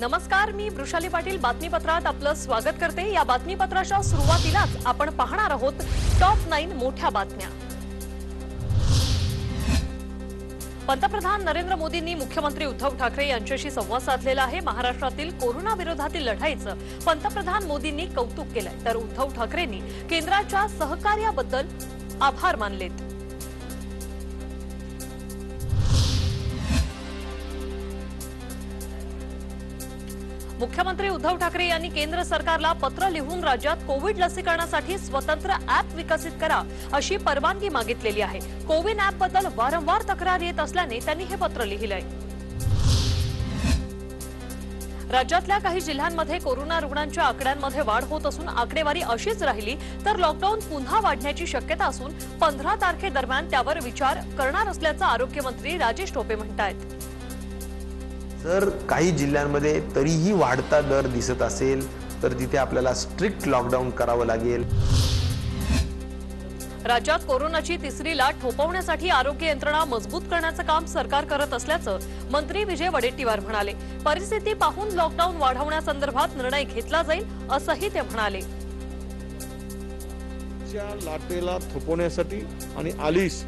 नमस्कार, मी वृषाली पाटील बातमीपत्रात आपलं स्वागत करते। या बातमीपत्राच्या सुरुवातीलाच आपण पाहणार आहोत टॉप 9 मोठ्या बातम्या। पंतप्रधान नरेंद्र मोदींनी मुख्यमंत्री उद्धव ठाकरे यांच्याशी संवाद साधलेला आहे। महाराष्ट्रातील कोरोना विरोधातील लढाईचं पंतप्रधान मोदींनी कौतुक केलंय, तर उद्धव ठाकरेंनी केंद्राच्या सहकार्याबद्दल आभार मानलेत। मुख्यमंत्री उद्धव ठाकरे यांनी केंद्र सरकारला पत्र लिहून राज्यात कोविड लसीकरणासाठी स्वतंत्र ॲप विकसित करा अशी परवानगी मागितलेली आहे। कोविन ॲपबद्दल वारंवार तक्रार येत असल्याने त्यांनी हे पत्र लिहिलंय। राज्यातल्या काही जिल्ह्यांमध्ये कोरोना रुग्णांच्या आकड्यांमध्ये वाढ होत असून आकडेवारी अशीच राहिली तर लॉकडाऊन पुन्हा वाढण्याची शक्यता असून 15 तारखेदरम्यान त्यावर विचार करणार असल्याचं आरोग्यमंत्री राजेश टोपे म्हणतात। जर काही जिल्ह्यांमध्ये तरीही वाढता दर दिसत असेल तर तिथे आपल्याला स्ट्रिक्ट लॉकडाऊन करावं लागेल। राज्यात कोरोनाची तिसरी लाट थोपवण्यासाठी आरोग्य यंत्रणा मजबूत करण्याचं काम सरकार करत असल्याचं मंत्री विजय वडेट्टीवार म्हणाले। परिस्थिती पाहून लॉकडाऊन वाढवण्यासंदर्भात निर्णय घेतला जाईल असंही ते म्हणाले। लाटेला थोपवण्यासाठी आणि आलीस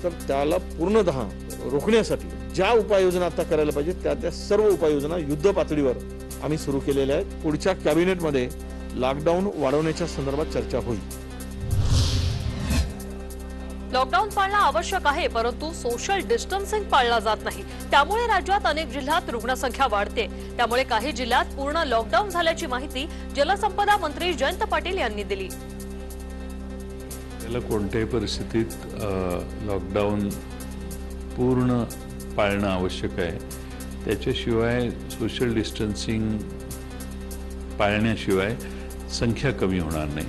तर त्याला पूर्णतः रोखण्यासाठी ज्या उपाययोजना आता करायला पाहिजे त्या सर्व उपाययोजना युद्ध पातळीवर आम्ही सुरू केलेल्या आहेत। पुढच्या कॅबिनेटमध्ये लॉकडाऊन वाढवण्याच्या संदर्भात चर्चा होईल। लॉकडाऊन पाळणं आवश्यक आहे, परंतु सोशल डिस्टन्सिंग पाळला जात नाही। त्यामुळे राज्यात अनेक जिल्ह्यात रुग्णसंख्या वाढते। त्यामुळे काही जिल्ह्यात पूर्ण लॉकडाऊन झाल्याची माहिती जलसंपदा मंत्री जयंत पाटील यांनी दिली। त्याला कोणत्याही परिस्थितीत लॉकडाऊन पूर्ण पाळणं आवश्यक आहे। त्याच्याशिवाय सोशल डिस्टन्सिंग पाळण्याशिवाय संख्या कमी होणार नाही।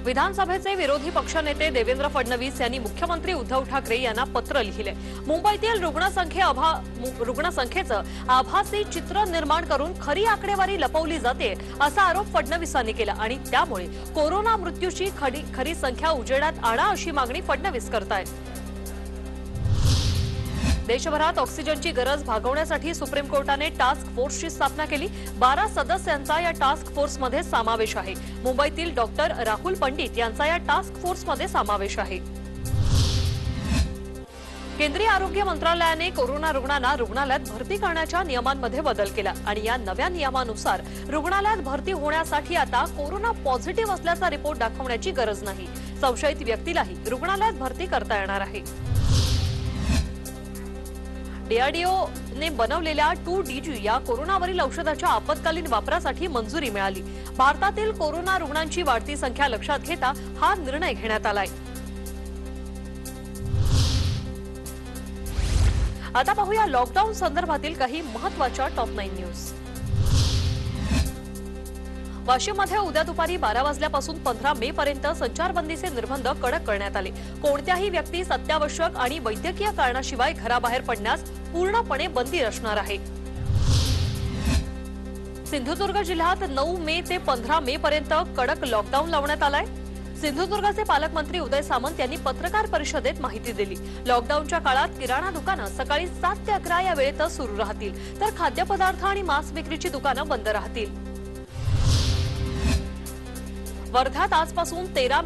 विधानसभेचे विरोधी पक्षनेते देवेंद्र फडणवीस यांनी मुख्यमंत्री उद्धव ठाकरे यांना पत्र लिहिले। मुंबईतील रुग्णसंख्येचं आभासी चित्र निर्माण करून खरी आकडेवारी लपवली जाते असा आरोप फडणवीसांनी केला आणि त्यामुळे कोरोना मृत्यूची खरी संख्या उजेडात आणा अशी मागणी फडणवीस करतायत। देशभरात ऑक्सिजनची गरज भागवण्यासाठी सुप्रीम कोर्टाने टास्क फोर्सची स्थापना केली। 12 सदस्यांचा या टास्क फोर्समध्ये समावेश आहे। मुंबईतील डॉक्टर राहुल पंडित यांचा या टास्क फोर्समध्ये समावेश आहे। केंद्रीय आरोग्य मंत्रालयाने कोरोना रुग्णांना रुग्णालयात भरती करण्याच्या नियमांमध्ये बदल केला आणि या नव्या नियमानुसार रुग्णालयात भरती होण्यासाठी आता कोरोना पॉझिटिव्ह असल्याचा रिपोर्ट दाखवण्याची गरज नाही। संशयित व्यक्तीलाही रुग्णालयात भरती करता येणार आहे। डीआरडीओने बनवलेल्या 2DG या कोरोनावरील औषधाच्या आपत्कालीन वापरासाठी मंजुरी मिळाली। भारतातील कोरोना रुग्णांची वाढती संख्या लक्षात घेता हा निर्णय घेण्यात आलाय। आता पाहूया लॉकडाऊन संदर्भातील काही महत्त्वाच्या टॉप 9 न्यूज। वाशिममध्ये उद्या दुपारी 12 वाजल्यापासून 15 मे पर्यंत संचारबंदीचे निर्बंध कडक करण्यात आले। कोणत्याही व्यक्तीस अत्यावश्यक आणि वैद्यकीय कारणाशिवाय घराबाहेर पडण्यास पूर्णपणे बंदी असणार आहे। सिंधुदुर्ग जिल्ह्यात 9 मे ते 15 मे पर्यंत कडक लॉकडाऊन लावण्यात आलाय। सिंधुदुर्गचे पालकमंत्री उदय सामंत यांनी पत्रकार परिषदेत माहिती दिली। लॉकडाऊनच्या काळात किराणा दुकानं सकाळी 7 ते 11 या वेळेतच सुरू राहतील, तर खाद्यपदार्थ आणि मांस विक्रीची दुकानं बंद राहतील। वर्ध्यात आजपासून 13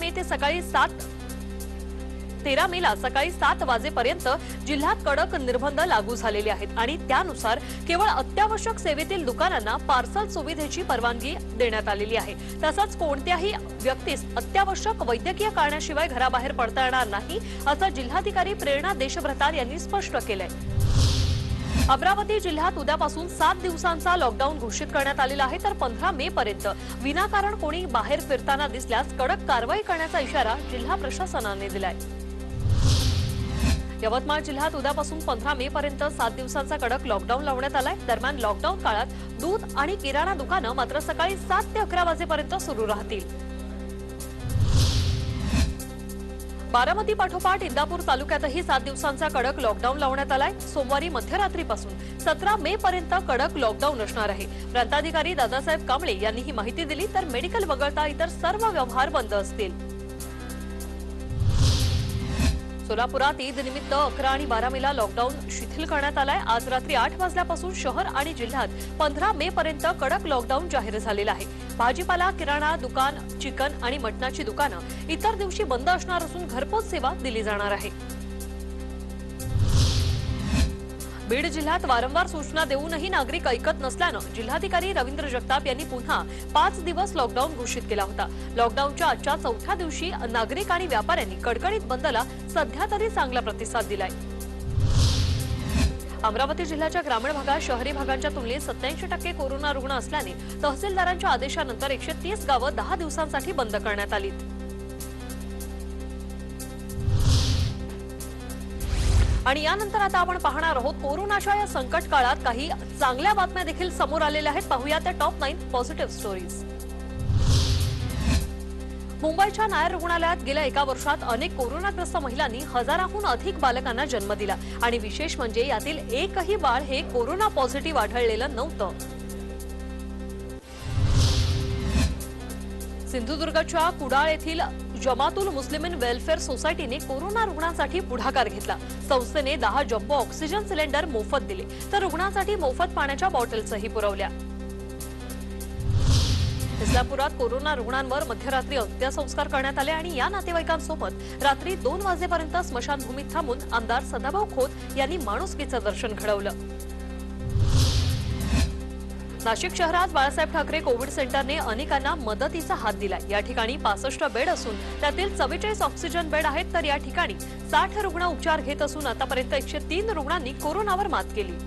मेला सकाळी 7 वाजेपर्यंत जिल्ह्यात कडक निर्बंध लागू झालेले आहेत आणि त्यानुसार केवळ अत्यावश्यक सेवेतील दुकानांना पार्सल सुविधेची परवानगी देण्यात आलेली आहे। तसंच कोणत्याही व्यक्तीस अत्यावश्यक वैद्यकीय कारणाशिवाय घराबाहेर पडता येणार नाही असं जिल्हाधिकारी प्रेरणा देशभ्रतार यांनी स्पष्ट केलंय। अमरावती जिल्ह्यात उद्यापासून 7 दिवसांचा लॉकडाऊन घोषित करण्यात आलेला आहे, तर 15 मे पर्यंत विनाकारण कोणी बाहेर फिरताना दिसल्यास कडक कारवाई करण्याचा इशारा जिल्हा प्रशासनाने दिलाय। यवतमाळ जिल्ह्यात उद्यापासून 15 मे पर्यंत 7 दिवसांचा कडक लॉकडाऊन लावण्यात आलाय। दरम्यान लॉकडाऊन काळात दूध आणि किराणा दुकानं मात्र सकाळी 7 ते 11 वाजेपर्यंत सुरू राहतील। बारामती पाठोपाठ इंदापूर तालुक्यातही 7 दिवसांचा कडक लॉकडाऊन लावण्यात आलाय। सोमवारी मध्यरात्रीपासून 17 मे पर्यंत कडक लॉकडाऊन असणार आहे। प्रांताधिकारी दादासाहेब कांबळे यांनी ही माहिती दिली, तर मेडिकल वगळता इतर सर्व व्यवहार बंद असतील। सोलापुरात ईद निमित्त 11 आणि 12 मेला लॉकडाऊन शिथिल करण्यात आलाय. आज रात्री 8 वाजल्यापासून शहर आणि जिल्ह्यात 15 मे पर्यंत कडक लॉकडाऊन जाहीर झालेलं आहे. भाजीपाला, किराणा दुकान, चिकन आणि मटणाची दुकानं इतर दिवशी बंद असणार असून घरपोच सेवा दिली जाणार आहे. बीड जिल्ह्यात वारंवार सूचना देऊनही नागरिक ऐकत नसल्यानं जिल्हाधिकारी रवींद्र जगताप यांनी पुन्हा 5 दिवस लॉकडाऊन घोषित केला होता. लॉकडाऊनच्या आजच्या 4थ्या दिवशी नागरिक आणि व्यापाऱ्यांनी कडकडीत बंदला सध्या तरी चांगला प्रतिसाद दिलाय. अमरावती जिल्ह्याच्या ग्रामीण भागात शहरी भागांच्या तुलनेत 87% कोरोना रुग्ण असल्याने तहसीलदारांच्या आदेशानंतर 130 गावं 10 दिवसांसाठी बंद करण्यात आली. आणि यानंतर आता आपण पाहणार आहोत कोरोनाच्या या संकट काळात काही चांगल्या बातम्या देखील समोर आलेल्या आहेत. पाहूया त्या टॉप 9 पॉझिटिव्ह स्टोरीज. मुंबईच्या नायर रुग्णालयात गेल्या 1 वर्षात अनेक कोरोनाग्रस्त महिलांनी हजाराहून अधिक बालकांना जन्म दिला आणि विशेष म्हणजे यातील एकही बाळ हे कोरोना पॉझिटिव्ह आढळलेलं नव्हतं. सिंधुदुर्गच्या कुडाळ येथील जमातुल मुस्लिमीन वेलफेअर सोसायटीने कोरोना रुग्णांसाठी पुढाकार घेतला. संस्थेने 10 जम्बो ऑक्सिजन सिलेंडर मोफत दिले तर रुग्णांसाठी मोफत पाण्याच्या बॉटल्सही पुरवल्या. इस्लामपुरात कोरोना रुग्णांवर मध्यरात्री अंत्यसंस्कार करण्यात आले आणि या नातेवाईकांसोबत रात्री 2 वाजेपर्यंत स्मशानभूमीत थांबून आमदार सदाभाऊ खोत यांनी माणुसकीचं दर्शन घडवलं. नाशिक शहरात बाळासाहेब ठाकरे कोविड सेंटरने अनेकांना मदतीचा हात दिला. या ठिकाणी 65 बेड असून त्यातील 44 ऑक्सिजन बेड आहेत तर या ठिकाणी 60 रुग्ण उपचार घेत असून आतापर्यंत 103 रुग्णांनी कोरोनावर मात केली.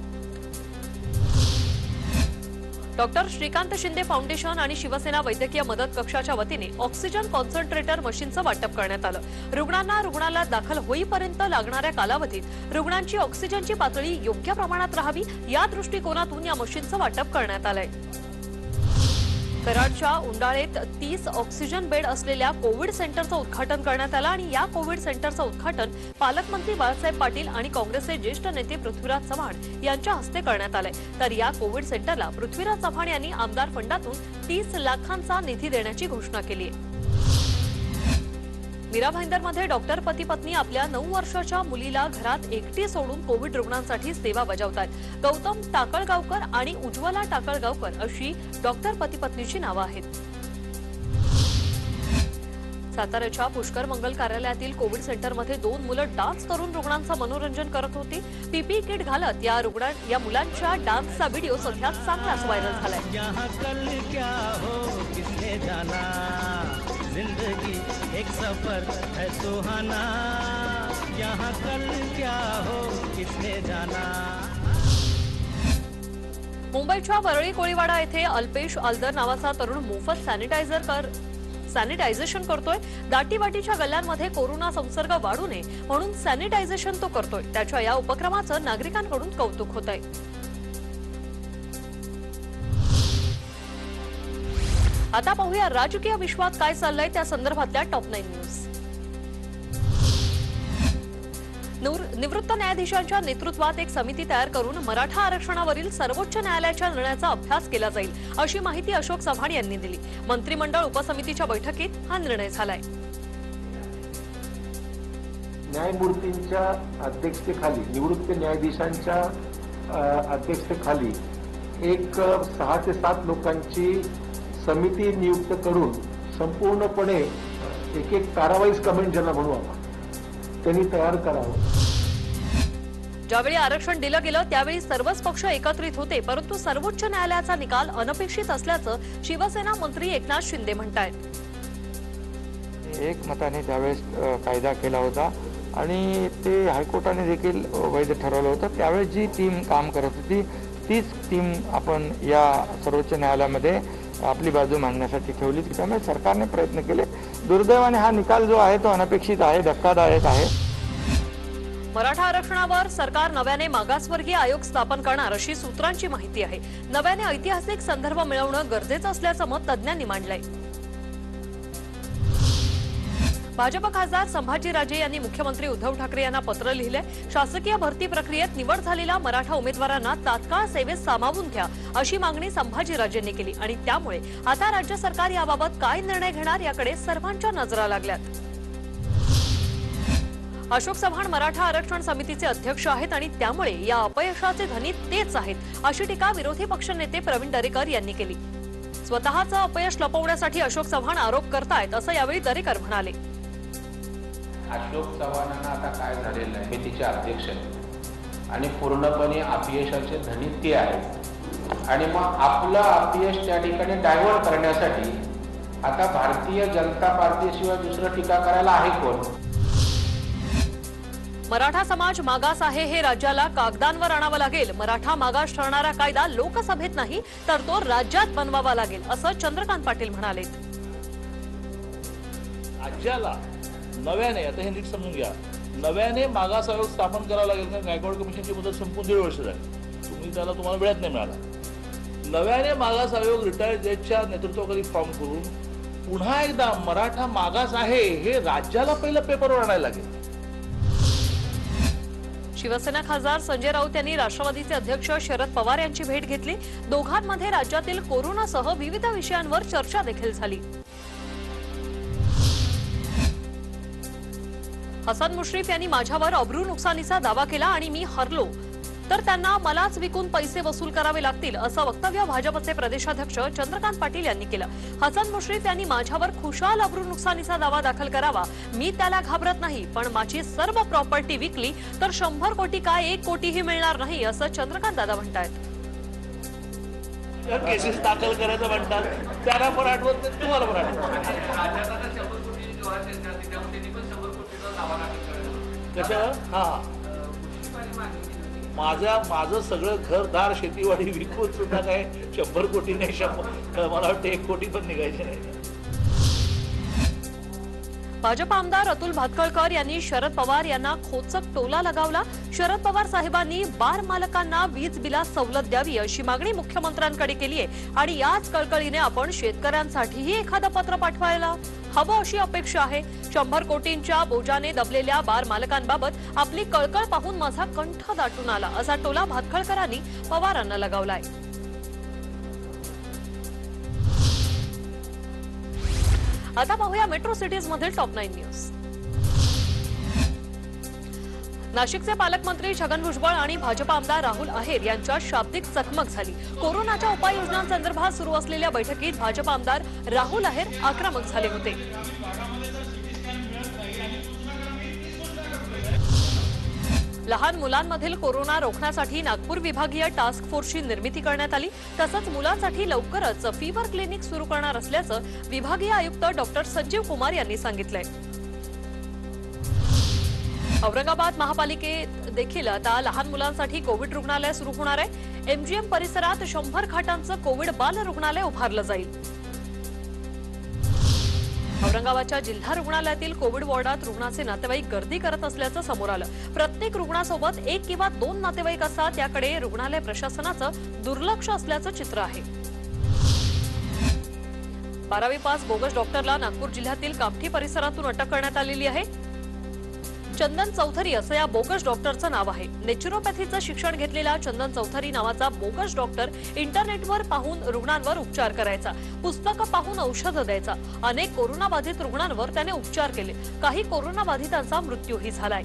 डॉक्टर श्रीकांत शिंदे फाउंडेशन आणि शिवसेना वैद्यकीय मदत कक्षाच्या वतीने ऑक्सिजन कॉन्सन्ट्रेटर मशीनचं वाटप करण्यात आलं. रुग्णांना रुग्णालयात दाखल होईपर्यंत लागणाऱ्या कालावधीत रुग्णांची ऑक्सिजनची पातळी योग्य प्रमाणात राहावी या दृष्टिकोनातून या मशीनचं वाटप करण्यात आलंय. कराडच्या उंडाळेत 30 ऑक्सिजन बेड असलेल्या कोविड सेंटरचं उद्घाटन करण्यात आलं आणि या कोविड सेंटरचं उद्घाटन पालकमंत्री बाळासाहेब पाटील आणि काँग्रेसचे ज्येष्ठ नेते पृथ्वीराज चव्हाण यांच्या हस्ते करण्यात आलंय. तर या कोविड सेंटरला पृथ्वीराज चव्हाण यांनी आमदार फंडातून 30 लाखांचा निधी देण्याची घोषणा केली आहे. मीरा भाईंदरमध्ये डॉक्टर पती पत्नी आपल्या 9 वर्षाच्या मुलीला घरात एकटी सोडून कोविड रुग्णांसाठी सेवा बजावतात. गौतम टाकळगावकर आणि उज्ज्वला टाकळगावकर अशी डॉक्टर पती पत्नीची नावं आहेत. साताऱ्याच्या पुष्कर मंगल कार्यालयातील कोविड सेंटरमध्ये 2 मुलं डान्स करून रुग्णांचं मनोरंजन करत होती. पीपी किट घालत या मुलांच्या डान्सचा व्हिडिओ सध्या चांगलाच व्हायरल झालाय. जिंदगी एक सफर है सुहाना, यहाँ कल क्या हो किसने जाना. मुंबईच्या वरळी कोळीवाडा येथे अल्पेश आल्दर नावाचा तरुण मोफत सॅनिटायझेशन करतोय. दाटीवाटीच्या गल्ल्यांमध्ये कोरोना संसर्ग वाढू नये म्हणून सॅनिटायझेशन तो करतोय. त्याच्या या उपक्रमाचं नागरिकांकडून कौतुक होत आहे. आता पाहूया राजकीय विश्वात काय चाललंय त्या संदर्भातल्या टॉप 9 न्यूज. निवृत्त न्यायाधीशांच्या नेतृत्वात एक समिती तयार करून मराठा आरक्षणावरील सर्वोच्च न्यायालयाच्या निर्णयाचा अभ्यास केला जाईल अशी माहिती अशोक चव्हाण यांनी दिली. मंत्रिमंडळ उपसमितीच्या बैठकीत हा निर्णय झालाय. न्यायमूर्तींच्या अध्यक्षतेखाली निवृत्त न्यायाधीशांच्या अध्यक्षतेखाली एक 6 ते 7 लोकांची समिती नियुक्त करून संपूर्णपणे एक कारवाईज कमेंट ज्याला म्हणू आपण त्यांनी तयार करावं. ज्यावेळी आरक्षण दिलं गेलं त्यावेळी सर्वच पक्ष एकत्रित होते परंतु सर्वोच्च न्यायालयाचा निकाल अनपेक्षित असल्याचं शिवसेना मंत्री एकनाथ शिंदे म्हणतायत. एकमताने त्यावेळेस कायदा केला होता आणि ते हायकोर्टाने देखील वैध ठरवलं होतं. त्यावेळेस जी टीम काम करत होती तीच टीम आपण या सर्वोच्च न्यायालयामध्ये आपली बाजू मांडण्यासाठी ठेवली. त्यामुळे सरकारने प्रयत्न केले. दुर्दैवाने हा निकाल जो आहे तो अनपेक्षित आहे, धक्कादायक आहे. मराठा आरक्षणावर सरकार नव्याने मागासवर्गीय आयोग स्थापन करणार अशी सूत्रांची माहिती आहे. नव्याने ऐतिहासिक संदर्भ मिळवणं गरजेचं असल्याचं मत तज्ज्ञांनी मांडलंय. भाजप खासदार संभाजीराजे यांनी मुख्यमंत्री उद्धव ठाकरे यांना पत्र लिहिलंय. शासकीय भरती प्रक्रियेत निवड झालेल्या मराठा उमेदवारांना तात्काळ सेवेत सामावून घ्या अशी मागणी संभाजीराजेंनी केली आणि त्यामुळे आता राज्य सरकार याबाबत काय निर्णय घेणार याकडे सर्वांच्या नजरा लागल्यात. अशोक चव्हाण मराठा आरक्षण समितीचे अध्यक्ष आहेत आणि त्यामुळे या अपयशाचे धनी तेच आहेत अशी टीका विरोधी पक्षनेते प्रवीण दरेकर यांनी केली. स्वतःचं अपयश लपवण्यासाठी अशोक चव्हाण आरोप करतायत असं यावेळी दरेकर म्हणाले. अशोक चव्हाणांना आता काय झालेलं आहे, समितीचे अध्यक्ष आहेत आणि पूर्णपणे अपयशाचे धनी ते आहेत आणि मग आपलं अपयश त्या ठिकाणी डायव्हर्ट करण्यासाठी आता भारतीय जनता पार्टीशिवाय दुसरं टीका करायला आहे कोण? मराठा समाज मागास आहे हे राज्याला कागदांवर आणावं लागेल. मराठा मागास ठरणारा कायदा लोकसभेत नाही तर तो राज्यात बनवावा लागेल असं चंद्रकांत पाटील म्हणाले. राज्याला नव्याने, आता हे नीट समजून घ्या, नव्याने मागास आयोग स्थापन करावा लागेल. कारण गायकवाड कमिशनची मुदत संपून 1.5 वर्ष झाली, तुम्हाला वेळात नाही मिळाला. नव्याने मागास आयोग रिटायर्ड जजच्या नेतृत्वाखाली फॉर्म करून पुन्हा एकदा मराठा मागास आहे हे राज्याला पहिलं पेपरवर आणायला लागेल. शिवसेना खासदार संजय राऊत यांनी राष्ट्रवादीचे अध्यक्ष शरद पवार यांची भेट घेतली. दोघांमध्ये राज्यातील कोरोनासह विविध विषयांवर चर्चा देखील झाली. हसन मुश्रीफ यांनी माझ्यावर अब्रू नुकसानीचा दावा केला आणि मी हरलो तर त्यांना मलाच विकून पैसे वसूल करावे लागतील असं वक्तव्य भाजपचे प्रदेशाध्यक्ष चंद्रकांत पाटील यांनी केलं. हसन मुश्रीफ यांनी माझ्यावर खुशाल अब्रू नुकसानीचा दावा दाखल करावा, मी त्याला घाबरत नाही, पण माझी सर्व प्रॉपर्टी विकली तर 100 कोटी काय 1 कोटीही मिळणार नाही असं चंद्रकांत दादा म्हणतायत. केसेस दाखल करायचं म्हणतात, त्यांना पण आठवत नाही, तुम्हाला पण आठवत. माझं सगळं घरदार शेतीवाडी विकून सुद्धा काय 100 कोटी नाही, मला वाटतं 1 कोटी पण निघायचे नाही. भाजप आमदार अतुल भातखळकर यांनी शरद पवार यांना खोचक टोला लगावला. शरद पवार साहेबांनी बार मालकांना वीज बिलात सवलत द्यावी अशी मागणी मुख्यमंत्र्यांकडे केली आहे आणि याच कळकळीने आपण शेतकऱ्यांसाठीही एखादं पत्र पाठवायला हवं अशी अपेक्षा आहे. 100 कोटींच्या बोजाने दबलेल्या बार मालकांबाबत आपली कळकळ पाहून माझा कंठ दाटून आला असा टोला भातखळकरांनी पवारांना लगावलाय. आता पाहूया मेट्रो सिटीज मधील टॉप 9 न्यूज. नाशिकचे पालकमंत्री छगन भुजबळ आणि भाजप आमदार राहुल आहेर यांच्यात शाब्दिक चकमक झाली. कोरोनाच्या उपाययोजनांसंदर्भात सुरू असलेल्या बैठकीत भाजप आमदार राहुल आहेर आक्रमक झाले होते. लहान मुलांमधील कोरोना रोखण्यासाठी नागपूर विभागीय टास्क फोर्सची निर्मिती करण्यात आली. तसंच मुलांसाठी लवकरच फीवर क्लिनिक सुरू करणार असल्याचं विभागीय आयुक्त डॉक्टर संजीव कुमार यांनी सांगितलंय. औरंगाबाद महापालिकेत देखील आता लहान मुलांसाठी कोविड रुग्णालय सुरू होणार आहे. एमजीएम परिसरात 100 खाटांचं कोविड बाल रुग्णालय उभारलं जाईल. औरंगाबादच्या जिल्हा रुग्णालयातील कोविड वॉर्डात रुग्णाचे नातेवाईक गर्दी करत असल्याचं समोर आलं. प्रत्येक रुग्णासोबत 1 किंवा 2 नातेवाईक असतात, याकडे रुग्णालय प्रशासनाचं दुर्लक्ष असल्याचं चित्र आहे. 12वी पास बोगस डॉक्टरला नागपूर जिल्ह्यातील कामठी परिसरातून अटक करण्यात आलेली आहे. चंदन चौधरी असं या बोगस डॉक्टरचं नाव आहे. नेचरोपॅथीचं शिक्षण घेतलेला चंदन चौधरी नावाचा बोगस डॉक्टर इंटरनेटवर पाहून रुग्णांवर उपचार करायचा, पुस्तकं पाहून औषधं द्यायचा. अनेक कोरोनाबाधित रुग्णांवर त्याने उपचार केले. काही कोरोनाबाधितांचा मृत्यूही झालाय.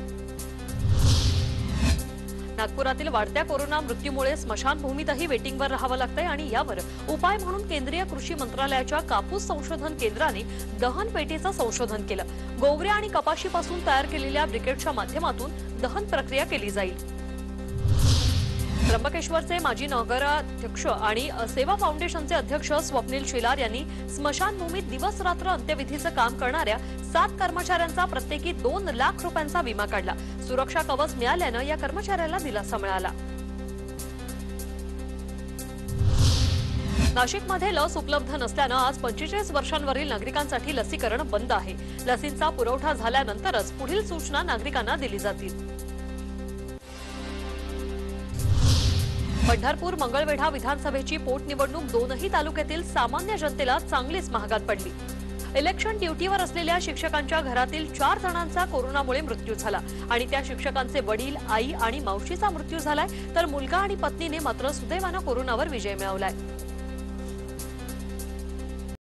नागपुरातील वाढत्या कोरोना मृत्यूमुळे स्मशानभूमीतही वेटिंगवर राहावं लागतंय आणि यावर उपाय म्हणून केंद्रीय कृषी मंत्रालयाच्या कापूस संशोधन केंद्राने दहन पेटीचं संशोधन केलं. गोवऱ्या आणि कपाशीपासून तयार केलेल्या ब्रिकेटच्या माध्यमातून दहन प्रक्रिया केली जाईल. त्र्यंबकेश्वरचे माजी नगराध्यक्ष आणि सेवा फाउंडेशनचे अध्यक्ष स्वप्नील शेलार यांनी स्मशानभूमीत दिवस रात्र अंत्यविधीचं काम करणाऱ्या 7 कर्मचाऱ्यांचा प्रत्येकी 2 लाख रुपयांचा विमा काढला. सुरक्षा कवच मिळाल्यानं या कर्मचाऱ्याला दिलासा मिळाला. नाशिकमध्ये लस उपलब्ध नसल्यानं आज 45 वर्षांवरील नागरिकांसाठी लसीकरण बंद आहे. लसींचा पुरवठा झाल्यानंतरच पुढील सूचना नागरिकांना दिली जातील. पंढरपूर मंगळवेढा विधानसभेची पोटनिवडणूक दोनही तालुक्यातील सामान्य जनतेला चांगलीच महागात पडली. इलेक्शन ड्युटीवर असलेल्या शिक्षकांच्या घरातील 4 जणांचा कोरोनामुळे मृत्यू झाला आणि त्या शिक्षकांचे वडील, आई आणि मावशीचा मृत्यू झालाय, तर मुलगा आणि पत्नीने मात्र सुदैवानं कोरोनावर विजय मिळवलाय.